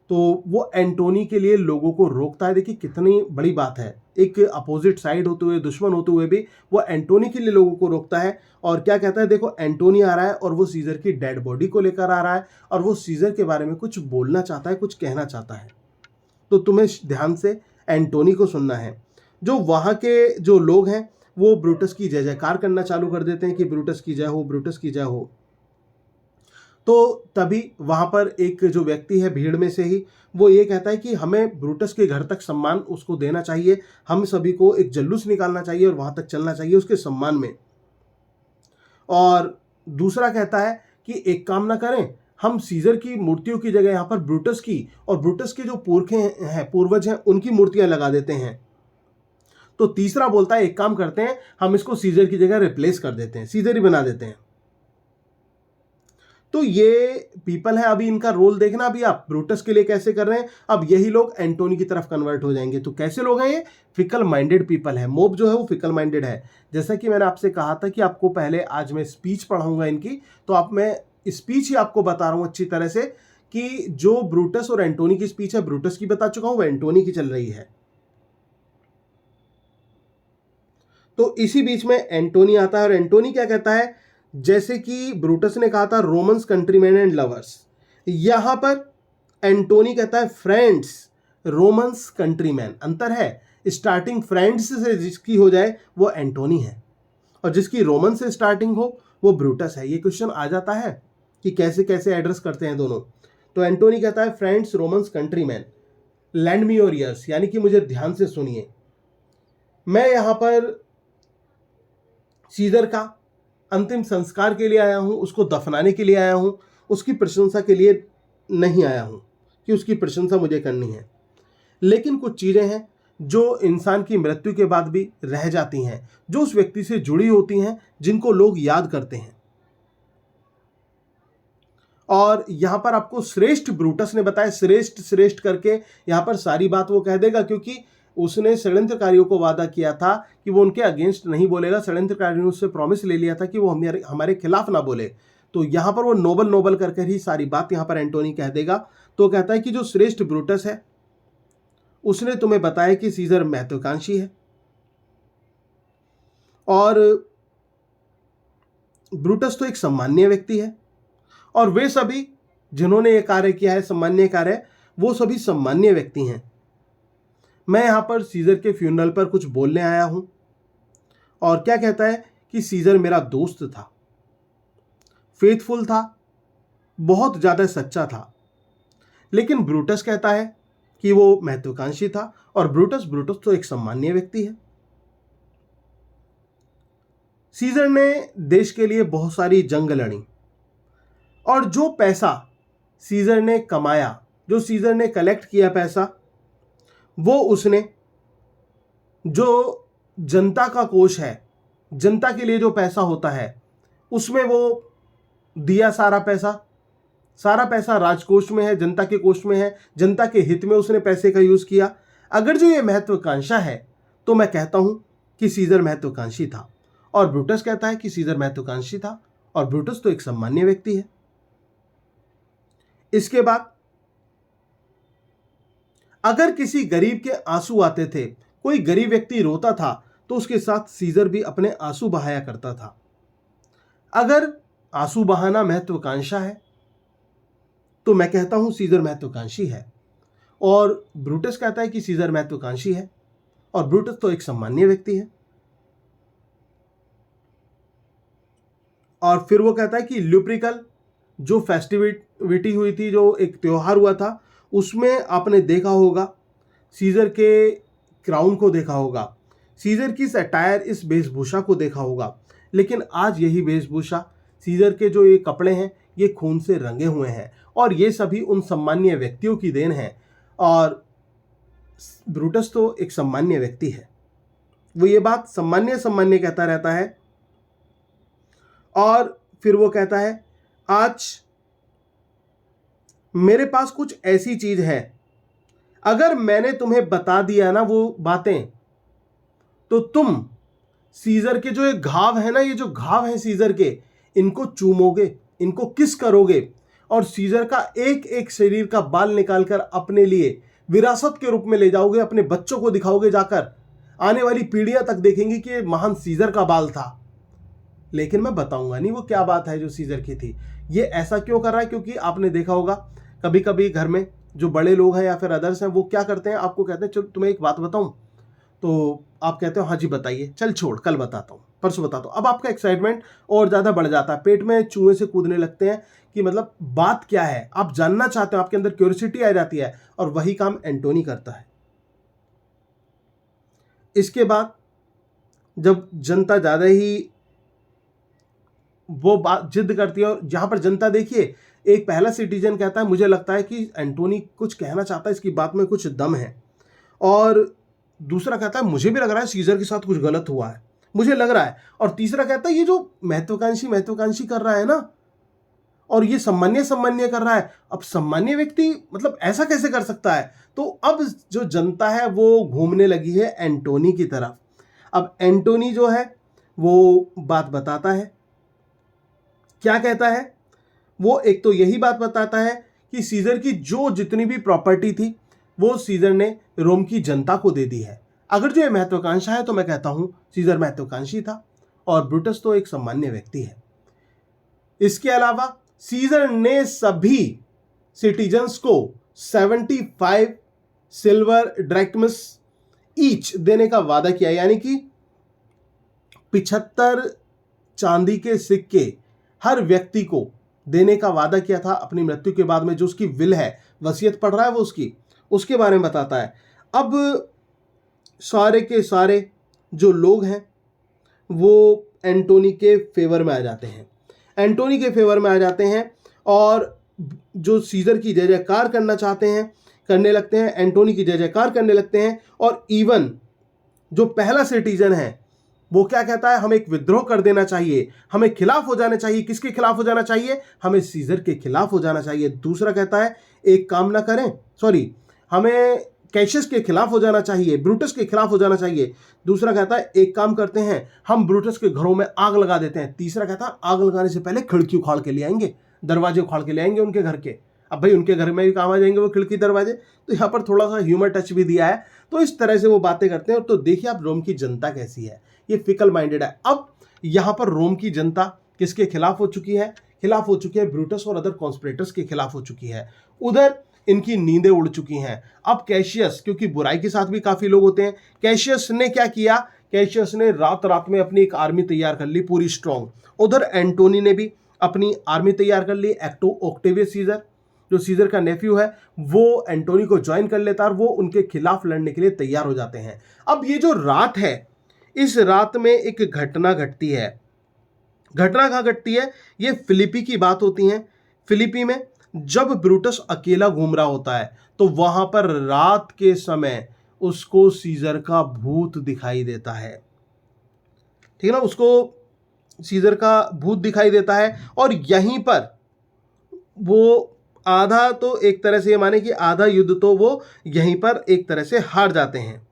तो वो एंटोनी के लिए लोगों को रोकता है। देखिए कितनी बड़ी बात है, एक अपोजिट साइड होते हुए, दुश्मन होते हुए भी वो एंटोनी के लिए लोगों को रोकता है। और क्या कहता है? देखो, एंटोनी आ रहा है और वो सीजर की डेड बॉडी को लेकर आ रहा है और वो सीजर के बारे में कुछ बोलना चाहता है, कुछ कहना चाहता है। तो तुम्हें ध्यान से एंटोनी को सुनना है। जो वहां के जो लोग हैं वो ब्रूटस की जय जयकार करना चालू कर देते हैं कि ब्रूटस की जय हो, ब्रूटस की जय हो। तो तभी वहां पर एक जो व्यक्ति है भीड़ में से ही, वो ये कहता है कि हमें ब्रूटस के घर तक सम्मान उसको देना चाहिए, हम सभी को एक जुलूस निकालना चाहिए और वहां तक चलना चाहिए उसके सम्मान में। और दूसरा कहता है कि एक काम ना करें, हम सीजर की मूर्तियों की जगह यहां पर ब्रूटस की और ब्रूटस के जो पूर्वज हैं उनकी मूर्तियां लगा देते हैं। तो तीसरा बोलता है एक काम करते हैं, हम इसको सीजर की जगह रिप्लेस कर देते हैं, सीजर ही बना देते हैं। तो ये पीपल है, अभी इनका रोल देखना, अभी आप ब्रूटस के लिए कैसे कर रहे हैं, अब यही लोग एंटोनी की तरफ कन्वर्ट हो जाएंगे। तो कैसे लोग हैं ये? फिकल माइंडेड पीपल है। मोब जो है वो फिकल माइंडेड है। जैसा कि मैंने आपसे कहा था कि आपको पहले आज मैं स्पीच पढ़ाऊंगा इनकी, तो आप मैं स्पीच ही आपको बता रहा हूं अच्छी तरह से कि जो ब्रूटस और एंटोनी की स्पीच है, ब्रूटस की बता चुका हूं, वो एंटोनी की चल रही है। तो इसी बीच में एंटोनी आता है और एंटोनी क्या कहता है? जैसे कि ब्रूटस ने कहा था रोमन्स कंट्रीमैन एंड लवर्स, यहां पर एंटोनी कहता है फ्रेंड्स रोमन्स कंट्रीमैन। अंतर है, स्टार्टिंग फ्रेंड्स से जिसकी हो जाए वो एंटोनी है और जिसकी रोमन से स्टार्टिंग हो वो ब्रूटस है। ये क्वेश्चन आ जाता है कि कैसे कैसे एड्रेस करते हैं दोनों। तो एंटोनी कहता है friends Romans countryman, land me your ears, यानी कि मुझे ध्यान से सुनिए। मैं यहां पर सीजर का अंतिम संस्कार के लिए आया हूं, उसको दफनाने के लिए आया हूं, उसकी प्रशंसा के लिए नहीं आया हूं कि उसकी प्रशंसा मुझे करनी है। लेकिन कुछ चीजें हैं जो इंसान की मृत्यु के बाद भी रह जाती हैं, जो उस व्यक्ति से जुड़ी होती हैं, जिनको लोग याद करते हैं। और यहां पर आपको श्रेष्ठ ब्रूटस ने बताया, श्रेष्ठ श्रेष्ठ करके यहां पर सारी बात वो कह देगा, क्योंकि उसने षड्यंत्रकारियों को वादा किया था कि वो उनके अगेंस्ट नहीं बोलेगा। षड्यंत्रकारियों ने उससे प्रॉमिस ले लिया था कि वो हमारे खिलाफ ना बोले। तो यहाँ पर वो नोबल नोबल कर ही सारी बात यहाँ पर एंटोनी कह देगा। तो कहता है कि जो श्रेष्ठ ब्रूटस है उसने तुम्हें बताया कि सीजर महत्वाकांक्षी है, और ब्रूटस तो एक सम्माननीय व्यक्ति है, और वे सभी जिन्होंने ये कार्य किया है, सम्माननीय कार्य, वो सभी सम्माननीय व्यक्ति हैं। मैं यहां पर सीजर के फ्यूनरल पर कुछ बोलने आया हूं। और क्या कहता है कि सीजर मेरा दोस्त था, फेथफुल था, बहुत ज्यादा सच्चा था। लेकिन ब्रूटस कहता है कि वो महत्वाकांक्षी था, और ब्रूटस तो एक सम्माननीय व्यक्ति है। सीजर ने देश के लिए बहुत सारी जंग लड़ी, और जो पैसा सीजर ने कमाया, जो सीजर ने कलेक्ट किया पैसा, वो उसने जो जनता का कोष है, जनता के लिए जो पैसा होता है, उसमें वो दिया। सारा पैसा राजकोष में है, जनता के कोष में है, जनता के हित में उसने पैसे का यूज किया। अगर जो ये महत्वाकांक्षा है तो मैं कहता हूं कि सीजर महत्वाकांक्षी था, और ब्रूटस कहता है कि सीजर महत्वाकांक्षी था, और ब्रूटस तो एक सम्माननीय व्यक्ति है। इसके बाद अगर किसी गरीब के आंसू आते थे, कोई गरीब व्यक्ति रोता था, तो उसके साथ सीजर भी अपने आंसू बहाया करता था। अगर आंसू बहाना महत्वाकांक्षा है तो मैं कहता हूं सीजर महत्वाकांक्षी है, और ब्रूटस कहता है कि सीजर महत्वाकांक्षी है, और ब्रूटस तो एक सम्माननीय व्यक्ति है। और फिर वो कहता है कि ल्यूप्रिकल जो फेस्टिविटी हुई थी, जो एक त्योहार हुआ था, उसमें आपने देखा होगा सीजर के क्राउन को देखा होगा, सीजर की अटायर, इस वेशभूषा को देखा होगा। लेकिन आज यही वेशभूषा, सीजर के जो ये कपड़े हैं, ये खून से रंगे हुए हैं, और ये सभी उन सम्माननीय व्यक्तियों की देन है। और ब्रूटस तो एक सम्माननीय व्यक्ति है, वो ये बात सम्मान्य कहता रहता है। और फिर वो कहता है आज मेरे पास कुछ ऐसी चीज है, अगर मैंने तुम्हें बता दिया ना वो बातें, तो तुम सीजर के जो ये घाव है ना, ये जो घाव है सीजर के, इनको चूमोगे, इनको किस करोगे, और सीजर का एक एक शरीर का बाल निकालकर अपने लिए विरासत के रूप में ले जाओगे, अपने बच्चों को दिखाओगे जाकर, आने वाली पीढ़ियां तक देखेंगी कि ये महान सीजर का बाल था। लेकिन मैं बताऊंगा नहीं वो क्या बात है जो सीजर की थी। ये ऐसा क्यों कर रहा है? क्योंकि आपने देखा होगा कभी कभी घर में जो बड़े लोग हैं या फिर अदर्स हैं, वो क्या करते हैं, आपको कहते हैं चल तुम्हें एक बात बताऊं, तो आप कहते हो हाँ जी बताइए, चल छोड़ कल बताता हूँ, परसों बताता हूँ। अब आपका एक्साइटमेंट और ज़्यादा बढ़ जाता है, पेट में चूहे से कूदने लगते हैं कि मतलब बात क्या है, आप जानना चाहते हो, आपके अंदर क्यूरियोसिटी आ जाती है, और वही काम एंटोनी करता है। इसके बाद जब जनता ज़्यादा ही वो बात जिद करती है, और जहां पर जनता, देखिए एक पहला सिटीजन कहता है मुझे लगता है कि एंटोनी कुछ कहना चाहता है, इसकी बात में कुछ दम है, और दूसरा कहता है मुझे भी लग रहा है सीजर के साथ कुछ गलत हुआ है, मुझे लग रहा है, और तीसरा कहता है ये जो महत्वाकांक्षी कर रहा है ना, और ये सम्मान्य कर रहा है, अब सम्मान्य व्यक्ति मतलब ऐसा कैसे कर सकता है। तो अब जो जनता है वो घूमने लगी है एंटोनी की तरफ। अब एंटोनी जो है वो बात बताता है, क्या कहता है वो, एक तो यही बात बताता है कि सीजर की जो जितनी भी प्रॉपर्टी थी वो सीजर ने रोम की जनता को दे दी है। अगर जो ये महत्वाकांक्षा है तो मैं कहता हूं सीजर महत्वाकांक्षी था, और ब्रूटस तो एक सम्मान्य व्यक्ति है। इसके अलावा सीजर ने सभी सिटीजन्स को 75 सिल्वर ड्रैक्मस ईच देने का वादा किया, यानी कि 75 चांदी के सिक्के हर व्यक्ति को देने का वादा किया था अपनी मृत्यु के बाद में। जो उसकी विल है, वसीयत पढ़ रहा है वो उसके बारे में बताता है। अब सारे के सारे जो लोग हैं वो एंटोनी के फेवर में आ जाते हैं, एंटोनी के फेवर में आ जाते हैं, और जो सीजर की जय जयकार करना चाहते हैं करने लगते हैं, एंटोनी की जय जयकार करने लगते हैं। और इवन जो पहला सिटीजन है वो क्या कहता है, हमें एक विद्रोह कर देना चाहिए, हमें खिलाफ हो जाना चाहिए। किसके खिलाफ हो जाना चाहिए? हमें सीजर के खिलाफ हो जाना चाहिए। दूसरा कहता है एक काम ना करें, हमें कैशियस के खिलाफ हो जाना चाहिए, ब्रूटस के खिलाफ हो जाना चाहिए। दूसरा कहता है एक काम करते हैं, हम ब्रूटस के घरों में आग लगा देते हैं। तीसरा कहता है आग लगाने से पहले खिड़की उखाड़ के ले आएंगे, दरवाजे उखाड़ के ले आएंगे उनके घर के। अब भाई उनके घर में भी काम आ जाएंगे वो खिड़की दरवाजे, तो यहाँ पर थोड़ा सा ह्यूमर टच भी दिया है। तो इस तरह से वो बातें करते हैं। तो देखिए आप रोम की जनता कैसी है, ये फिकल माइंडेड है। अब यहाँ पर रोम की जनता किसके खिलाफ हो चुकी है? खिलाफ हो चुकी है ब्रूटस और अदर कॉन्स्पिरेटर्स के खिलाफ हो चुकी है। उधर इनकी नींदें उड़ चुकी हैं। अब कैशियस, क्योंकि बुराई के साथ भी काफी लोग होते हैं, कैशियस ने क्या किया? कैशियस ने रात रात में अपनी एक आर्मी तैयार कर ली पूरी स्ट्रॉन्ग। उधर एंटोनी ने भी अपनी आर्मी तैयार कर ली। ऑक्टेवियस सीजर, जो सीजर का नेफ्यू है, वो एंटोनी को ज्वाइन कर लेता है और वो उनके खिलाफ लड़ने के लिए तैयार हो जाते हैं। अब ये जो रात है, इस रात में एक घटना घटती है। घटना कहाँ घटती है? ये फिलिपी की बात होती है। फिलिपी में जब ब्रूटस अकेला घूम रहा होता है तो वहां पर रात के समय उसको सीजर का भूत दिखाई देता है। ठीक है ना, उसको सीजर का भूत दिखाई देता है और यहीं पर वो आधा, तो एक तरह से ये माने कि आधा युद्ध तो वो यहीं पर एक तरह से हार जाते हैं,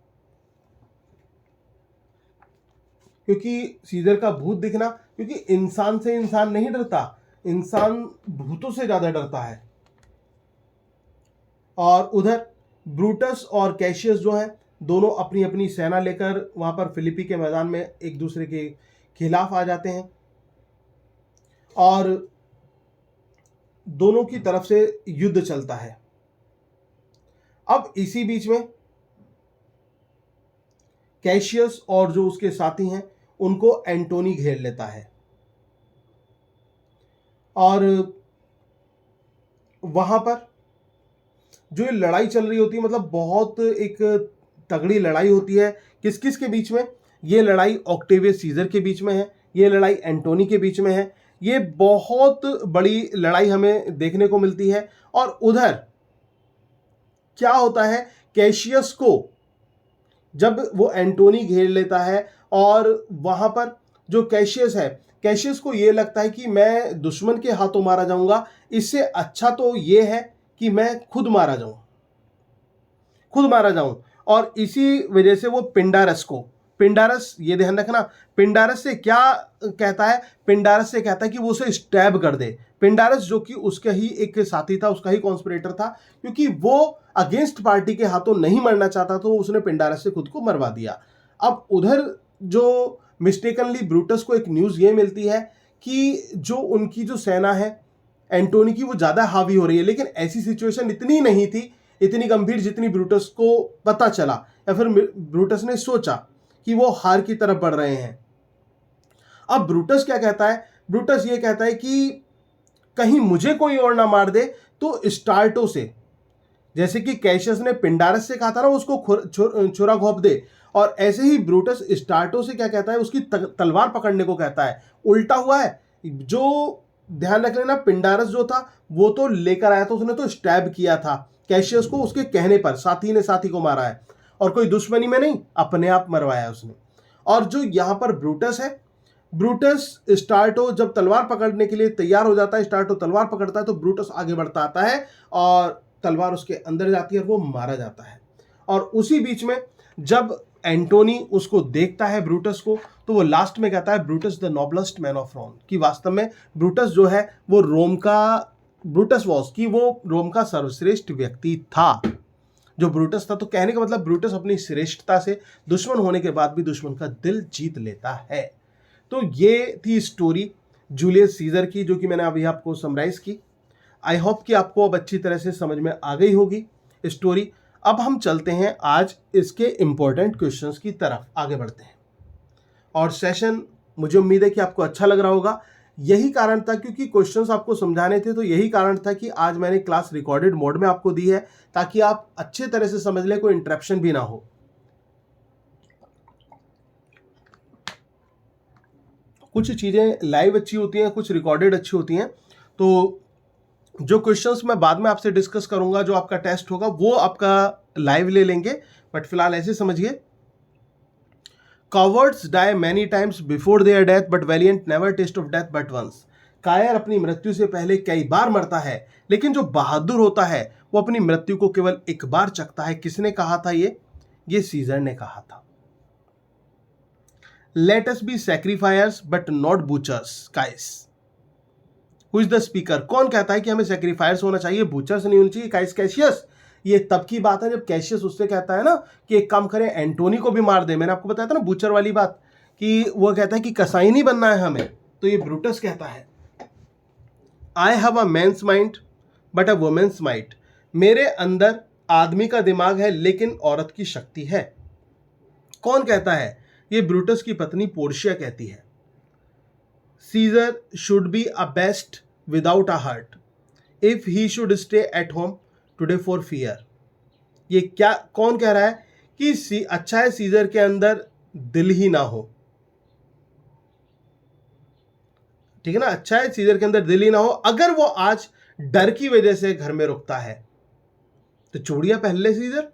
क्योंकि सीजर का भूत दिखना, क्योंकि इंसान से इंसान नहीं डरता, इंसान भूतों से ज्यादा डरता है। और उधर ब्रूटस और कैशियस जो है, दोनों अपनी अपनी सेना लेकर वहां पर फिलिपी के मैदान में एक दूसरे के खिलाफ आ जाते हैं और दोनों की तरफ से युद्ध चलता है। अब इसी बीच में कैशियस और जो उसके साथी हैं उनको एंटोनी घेर लेता है और वहां पर जो ये लड़ाई चल रही होती है, मतलब बहुत एक तगड़ी लड़ाई होती है। किस किस के बीच में? ये लड़ाई ऑक्टेवियस सीजर के बीच में है, ये लड़ाई एंटोनी के बीच में है। ये बहुत बड़ी लड़ाई हमें देखने को मिलती है। और उधर क्या होता है, कैशियस को जब वो एंटोनी घेर लेता है और वहां पर जो कैशियस है, कैशियस को ये लगता है कि मैं दुश्मन के हाथों मारा जाऊंगा, इससे अच्छा तो ये है कि मैं खुद मारा जाऊं। और इसी वजह से वो पिंडारस, ये ध्यान रखना, पिंडारस से क्या कहता है? पिंडारस से कहता है कि वो उसे स्टैब कर दे। पिंडारस जो कि उसका ही एक साथी था, उसका ही कॉन्स्पिरेटर था, क्योंकि वो अगेंस्ट पार्टी के हाथों नहीं मरना चाहता तो उसने पिंडारस से खुद को मरवा दिया। अब उधर जो मिस्टेकनली ब्रूटस को एक न्यूज़ ये मिलती है कि जो उनकी जो सेना है एंटोनी की, वो ज़्यादा हावी हो रही है। लेकिन ऐसी सिचुएशन इतनी नहीं थी, इतनी गंभीर, जितनी ब्रूटस को पता चला या फिर ब्रूटस ने सोचा कि वो हार की तरफ बढ़ रहे हैं। अब ब्रूटस क्या कहता है? ब्रूटस ये कहता है कि कहीं मुझे कोई और ना मार दे तो स्टार्टो से, जैसे कि कैशियस ने पिंडारस से कहा था ना उसको छुरा घोंप दे, और ऐसे ही ब्रूटस स्टार्टो से क्या कहता है? उसकी तलवार पकड़ने को कहता है। उल्टा हुआ है। जो ध्यान रख लेना, पिंडारस जो था वो तो लेकर आया था, उसने तो स्टैब किया था कैशियस को, उसके कहने पर साथी ने साथी को मारा है, और कोई दुश्मनी में नहीं, अपने आप मरवाया उसने। और जो यहां पर ब्रूटस है, ब्रूटस स्टार्टो जब तलवार पकड़ने के लिए तैयार हो जाता है, स्टार्टो तलवार पकड़ता है तो ब्रूटस आगे बढ़ता आता है और तलवार उसके अंदर जाती है और वो मारा जाता है। और उसी बीच में जब एंटोनी उसको देखता है ब्रूटस को, तो वो लास्ट में कहता है Brutus the noblest man of Rome, कि वास्तव में ब्रूटस जो है वो रोम का सर्वश्रेष्ठ व्यक्ति था। जो ब्रूटस था, तो कहने का मतलब ब्रूटस अपनी श्रेष्ठता से दुश्मन होने के बाद भी दुश्मन का दिल जीत लेता है। तो ये थी स्टोरी जूलियस सीजर की, जो कि मैंने अभी आपको समराइज की। आई होप कि आपको अब अच्छी तरह से समझ में आ गई होगी स्टोरी। अब हम चलते हैं आज इसके इंपॉर्टेंट क्वेश्चंस की तरफ, आगे बढ़ते हैं। और सेशन मुझे उम्मीद है कि आपको अच्छा लग रहा होगा। यही कारण था, क्योंकि क्वेश्चंस आपको समझाने थे, तो यही कारण था कि आज मैंने क्लास रिकॉर्डेड मोड में आपको दी है, ताकि आप अच्छे तरह से समझ लें, कोई इंटरप्शन भी ना हो। कुछ चीज़ें लाइव अच्छी होती हैं, कुछ रिकॉर्डेड अच्छी होती हैं। तो जो क्वेश्चंस मैं बाद में आपसे डिस्कस करूंगा, जो आपका टेस्ट होगा, वो आपका लाइव ले लेंगे, बट फिलहाल ऐसे समझिए। Cowards die many times before their death, but valiant never taste of death but once. कायर अपनी मृत्यु से पहले कई बार मरता है, लेकिन जो बहादुर होता है वो अपनी मृत्यु को केवल एक बार चखता है। किसने कहा था ये सीजर ने कहा था। Let us be sacrificers but not butchers Caius. Who is the speaker? कौन कहता है कि हमें सैक्रिफायर्स होना चाहिए, बूचर्स नहीं होनी चाहिए? काइस कैशियस। ये तब की बात है जब कैशियस उससे कहता है ना कि एक काम करें, एंटोनी को भी मार दे। मैंने आपको बताया था ना बूचर वाली बात, कि वो कहता है कि कसाई नहीं बनना है हमें, तो ये ब्रूटस कहता है I have a man's mind but a women's might. मेरे अंदर आदमी का दिमाग है लेकिन औरत की शक्ति है। कौन कहता है? ये ब्रूटस की पत्नी पोर्शिया कहती है। Caesar should be a beast without a heart if he should stay at home today for fear. ये क्या, कौन कह रहा है कि अच्छा है सीजर के अंदर दिल ही ना हो? ठीक है ना, अच्छा है सीजर के अंदर दिल ही ना हो। अगर वो आज डर की वजह से घर में रुकता है तो चूड़ियां पहन ले सीजर।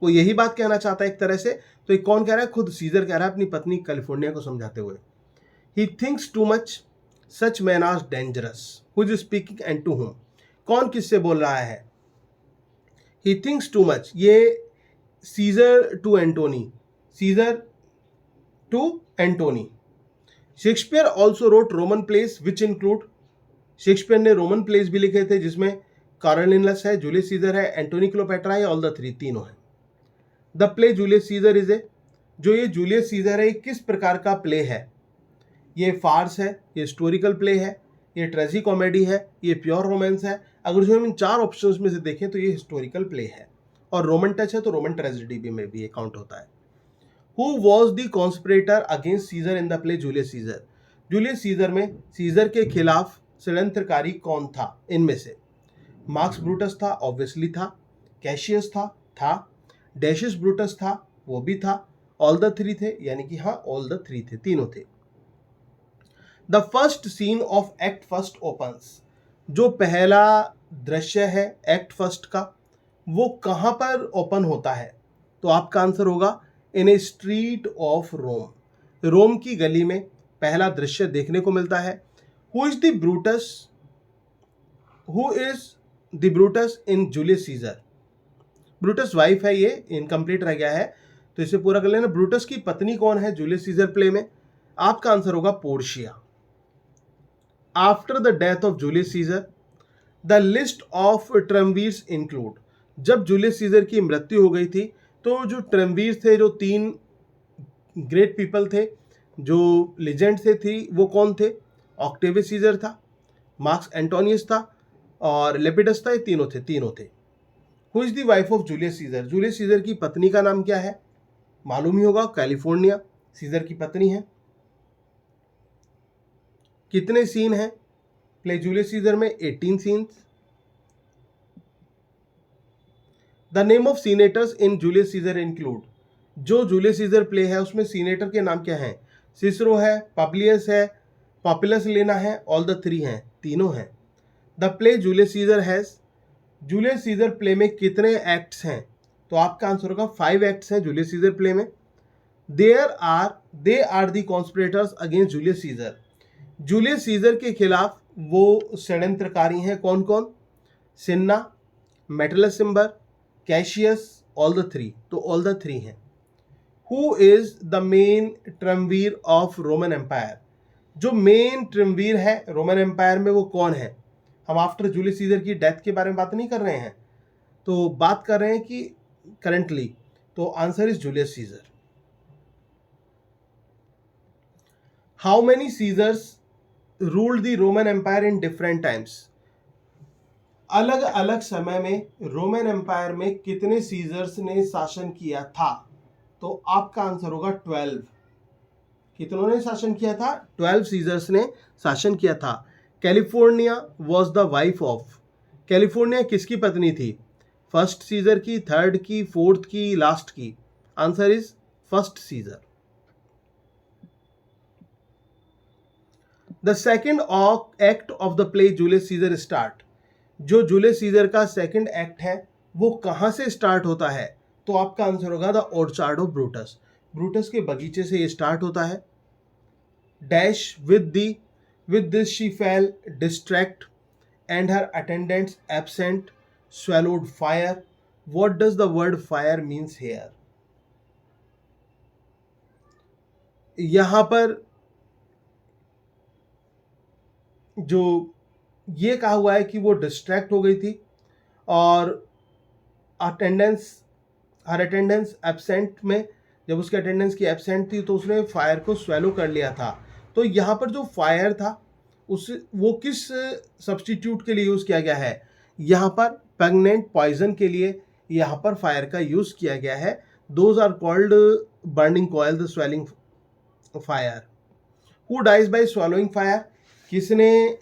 वो यही बात कहना चाहता है एक तरह से। तो ये कौन कह रहा है? खुद सीजर कह रहा है अपनी पत्नी कैलिफोर्निया को समझाते हुए। He thinks too much, such man are dangerous. Who is speaking and to whom? कौन किससे बोल रहा है? ही थिंक्स टू मच, ये Caesar to Antony, Caesar to Antony. Shakespeare also wrote Roman plays which include, Shakespeare ने रोमन प्लेस भी लिखे थे जिसमें कार्लिनस है, जूलियस सीजर है, एंटोनी क्लोपेट्रा है, ऑल द थ्री, तीनों हैं। The play Julius scissor is a, जो ये जूलियस सीजर है किस प्रकार का प्ले है? ये फार्स है, ये हिस्टोरिकल प्ले है, ये ट्रेजी कॉमेडी है, ये प्योर रोमांस है। अगर जो हम इन चार ऑप्शंस में से देखें तो ये हिस्टोरिकल प्ले है, और रोमन टच है तो रोमन ट्रेजेडी भी में भी ये काउंट होता है। Who was the conspirator against Caesar in the play Julius Caesar? Julius Caesar में सीजर के खिलाफ षड्यंत्रकारी कौन था इनमें से? मार्क्स ब्रूटस था, ऑब्वियसली था। कैशियस था। डेशियस ब्रूटस था, वो भी था। ऑल द थ्री थे, यानी कि हाँ ऑल द थ्री थे, तीनों थे। The first scene of act first opens, जो पहला दृश्य है एक्ट फर्स्ट का, वो कहाँ पर ओपन होता है? तो आपका आंसर होगा इन ए स्ट्रीट ऑफ रोम। रोम की गली में पहला दृश्य देखने को मिलता है। Who is the Brutus, who is the Brutus in Julius Caesar? Brutus wife है, ये इनकम्प्लीट रह गया है तो इसे पूरा कर लेना। ब्रूटस की पत्नी कौन है जूलियस सीजर प्ले में? आपका आंसर होगा Portia. After the death of Julius Caesar the list of triumvirs include, जब जूलियस सीजर की मृत्यु हो गई थी तो जो ट्रम्वीर थे, जो तीन ग्रेट पीपल थे, जो लेजेंड से थी, वो कौन थे? ऑक्टेवियस सीजर था, मार्क्स एंटोनियस था और लेपिडस था। ये तीनों थे। Who is the wife of Julius Caesar? Julius Caesar की पत्नी का नाम क्या है? मालूम ही होगा, कैलिफोर्निया सीजर की पत्नी है। कितने सीन हैं प्ले जूलियस सीजर में? 18 scenes. The name of senators in Julius Caesar include, जो जूलियस सीजर प्ले है उसमें सीनेटर के नाम क्या हैं? सिसरो है, पब्लियस है, पॉपुलस लेना है, ऑल द थ्री हैं, तीनों हैं। The play Julius scissor has, Julius Caesar play में कितने एक्ट्स हैं? तो आपका आंसर होगा 5 एक्ट्स हैं जूलियस सीजर प्ले में। They are the conspirators against Julius Caesar, Julius Caesar के खिलाफ वो षड्यंत्रकारी हैं कौन कौन? Cinna, Metellus Cimber, Cassius, all the three, तो ऑल द थ्री हैं। Who is the main triumvir of Roman Empire, जो मेन ट्रम्वीर है रोमन एम्पायर में वो कौन है? हम आफ्टर जूलियस सीजर की डेथ के बारे में बात नहीं कर रहे हैं, तो बात कर रहे हैं कि करंटली, तो answer is Julius Caesar. How many Caesars ruled the Roman empire in different times, अलग अलग समय में रोमन एम्पायर में कितने सीजर्स ने शासन किया था? तो आपका आंसर होगा 12। कितनों ने शासन किया था? 12 सीजर्स ने शासन किया था। California was the wife of, California किसकी पत्नी थी? फर्स्ट सीजर की, थर्ड की, फोर्थ की, लास्ट की? Answer is first Caesar. The second act of the play Julius Caesar start, जो जूलियस सीजर का सेकेंड एक्ट है वो कहाँ से स्टार्ट होता है? तो आपका आंसर होगा the orchard of Brutus, Brutus के बगीचे से ये स्टार्ट होता है। Dash with the With this she fell distract and her attendants absent swallowed fire. What does the word fire means here? यहां पर जो ये कहा हुआ है कि वो डिस्ट्रैक्ट हो गई थी और अटेंडेंस हर अटेंडेंस एब्सेंट में जब उसकी अटेंडेंस की एब्सेंट थी तो उसने फायर को स्वेलो कर लिया था। तो यहाँ पर जो फायर था उस वो किस सब्स्टिट्यूट के लिए यूज़ किया गया है? यहाँ पर प्रेग्नेंट पॉइजन के लिए यहाँ पर फायर का यूज़ किया गया है। Those are called burning coal the swallowing fire. Who dies by swallowing fire? किसने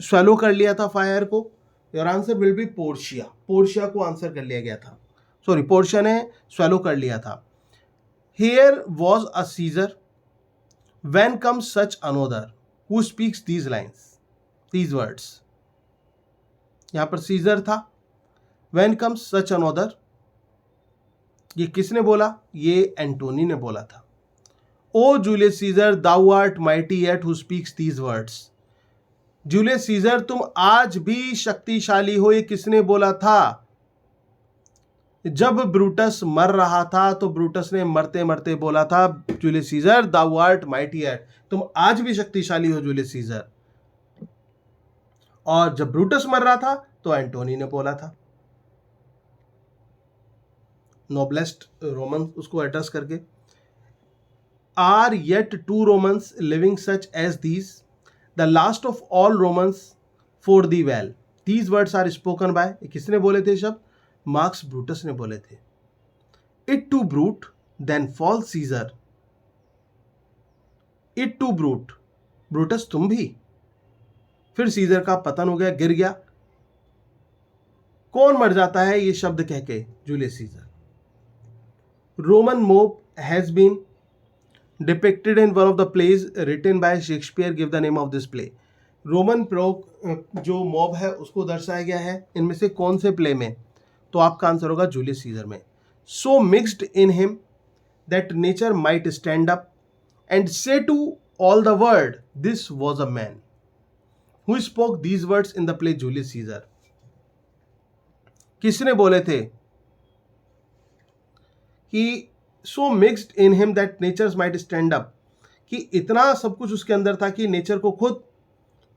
स्वेलो कर लिया था फायर को? Your answer will be Portia. Portia को आंसर कर लिया गया था, सॉरी पोर्शिया ने स्वेलो कर लिया था। Here was a seizure when comes such another who speaks these lines these words. यहां पर सीजर था, व्हेन कम्स सच अनोदर ये किसने बोला? ये एंटोनी ने बोला था। O Julius Caesar thou art mighty yet who speaks these words. Julius Caesar तुम आज भी शक्तिशाली हो, ये किसने बोला था? जब ब्रूटस मर रहा था तो ब्रूटस ने मरते मरते बोला था Julius Caesar thou art mighty yet, तुम आज भी शक्तिशाली हो जूलियस सीजर। और जब ब्रूटस मर रहा था तो एंटोनी ने बोला था। नोबलेस्ट रोमन उसको एड्रेस करके, are yet two Romans living such as these the last of all Romans fare thee well. These words are spoken by, किसने बोले थे शब्द? मार्क्स ब्रूटस ने बोले थे। Et tu Brute then fall Caesar. Et tu Brute, Brutus तुम भी, फिर सीजर का पतन हो गया, गिर गया। कौन मर जाता है ये शब्द कह के? Julius Caesar. Roman mob has been depicted in one of the plays written by Shakespeare. Give the name of this play. Roman जो मॉब है उसको दर्शाया गया है इनमें से कौन से प्ले में? तो आपका आंसर होगा जूलियस सीजर में। So mixed in him that nature might stand up and say to all the world this was a man. Who spoke these words in the play Julius Caesar? किसने बोले थे कि so mixed in him that nature might stand up, कि इतना सब कुछ उसके अंदर था कि नेचर को खुद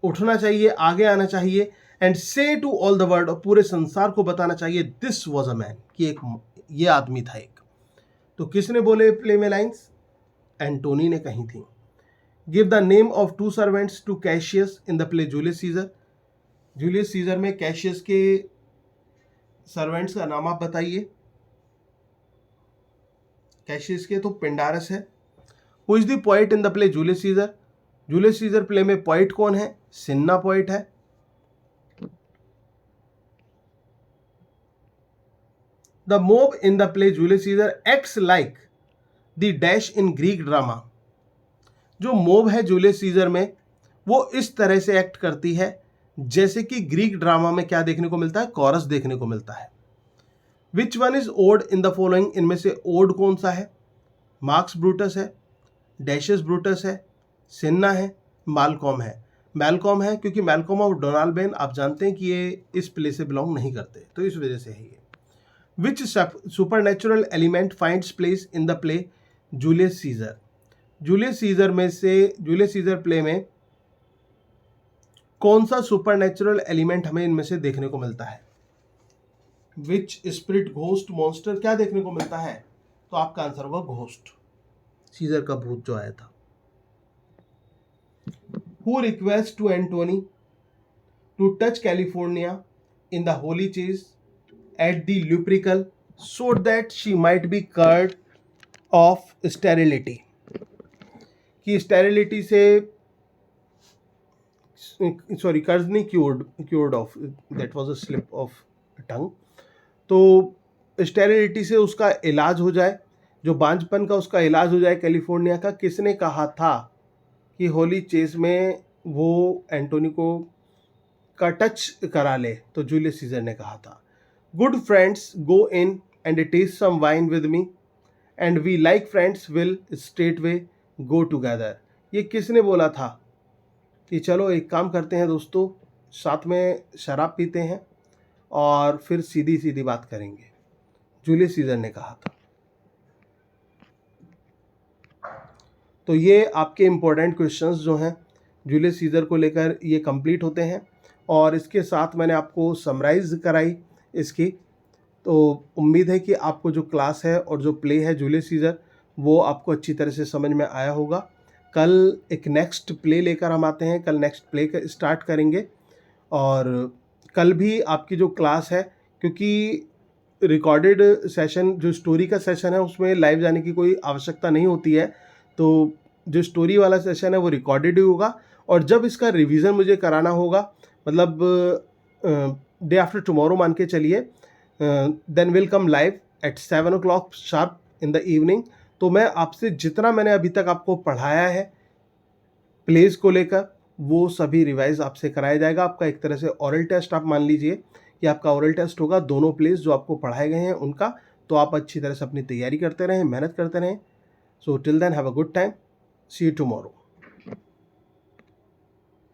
उठना चाहिए, आगे आना चाहिए। And say to all the world, और पूरे संसार को बताना चाहिए दिस वॉज अ मैन, कि एक ये आदमी था एक। तो किसने बोले प्ले में लाइन्स? एंटोनी ने कही थी। Give the name of two servants to Cassius in the play Julius Caesar. Julius Caesar में कैशियस के सर्वेंट्स का नाम आप बताइए। कैशियस के तो पिंडारस है। Who is the poet in the play Julius Caesar? Julius Caesar play में पोएट कौन है? सिन्ना पोएट है। The mob in the play Julius Caesar acts like the dash in Greek drama। जो मोब है जूलियस सीजर में वो इस तरह से एक्ट करती है जैसे कि ग्रीक ड्रामा में क्या देखने को मिलता है? कॉरस देखने को मिलता है। Which one is odd in the following? इनमें से ओड कौन सा है? मार्क्स ब्रूटस है, डैशियस ब्रूटस है, सिन्ना है, मालकॉम है। मैलकॉम है क्योंकि मैलकॉम और डोनाल्ड आप जानते हैं कि ये इस प्ले से बिलोंग नहीं करते, तो इस वजह से है ये। Which supernatural element finds place in the play Julius Caesar? Julius Caesar में से जूलियस सीजर प्ले में कौन सा सुपरनेचुरल एलिमेंट हमें इनमें से देखने को मिलता है? विच स्पिरिट, घोस्ट, मॉन्स्टर क्या देखने को मिलता है? तो आपका आंसर होगा घोस्ट, सीजर का भूत जो आया था। Who requests to Antony to touch California in the holy chase at the Lupercal so that she might be cured of sterility? कि स्टेरिलिटी से सॉरी कर्ज नहीं, cured of, that was a slip of tongue. तो स्टेरिलिटी से उसका इलाज हो जाए, जो बांझपन का उसका इलाज हो जाए कैलिफोर्निया का। किसने कहा था कि होली चेस में वो एंटोनी को का टच करा ले? तो जूलियस सीजर ने कहा था। Good friends go in and taste some wine with me and we like friends will straightway go together. ये किसने बोला था? कि चलो एक काम करते हैं दोस्तों, साथ में शराब पीते हैं और फिर सीधी सीधी बात करेंगे, जूलियस सीजर ने कहा था। तो ये आपके इम्पोर्टेंट क्वेश्चंस जो हैं जूलियस सीजर को लेकर ये कंप्लीट होते हैं, और इसके साथ मैंने आपको समराइज़ कराई इसकी। तो उम्मीद है कि आपको जो क्लास है और जो प्ले है जूलियस सीजर वो आपको अच्छी तरह से समझ में आया होगा। कल एक नेक्स्ट प्ले लेकर हम आते हैं, कल नेक्स्ट प्ले स्टार्ट करेंगे। और कल भी आपकी जो क्लास है, क्योंकि रिकॉर्डेड सेशन जो स्टोरी का सेशन है उसमें लाइव जाने की कोई आवश्यकता नहीं होती है, तो जो स्टोरी वाला सेशन है वो रिकॉर्डेड ही होगा। और जब इसका रिवीजन मुझे कराना होगा, मतलब डे आफ्टर टुमारो मान के चलिए, then will come live at 7 o'clock sharp in the evening. तो मैं आपसे जितना मैंने अभी तक आपको पढ़ाया है प्लेस को लेकर, वो सभी रिवाइज आपसे कराया जाएगा। आपका एक तरह से ओरल टेस्ट आप मान लीजिए कि आपका ओरल टेस्ट होगा दोनों प्लेस जो आपको पढ़ाए गए हैं उनका। तो आप अच्छी तरह से अपनी तैयारी करते रहें, मेहनत करते रहें। So till then have a good time, see you tomorrow.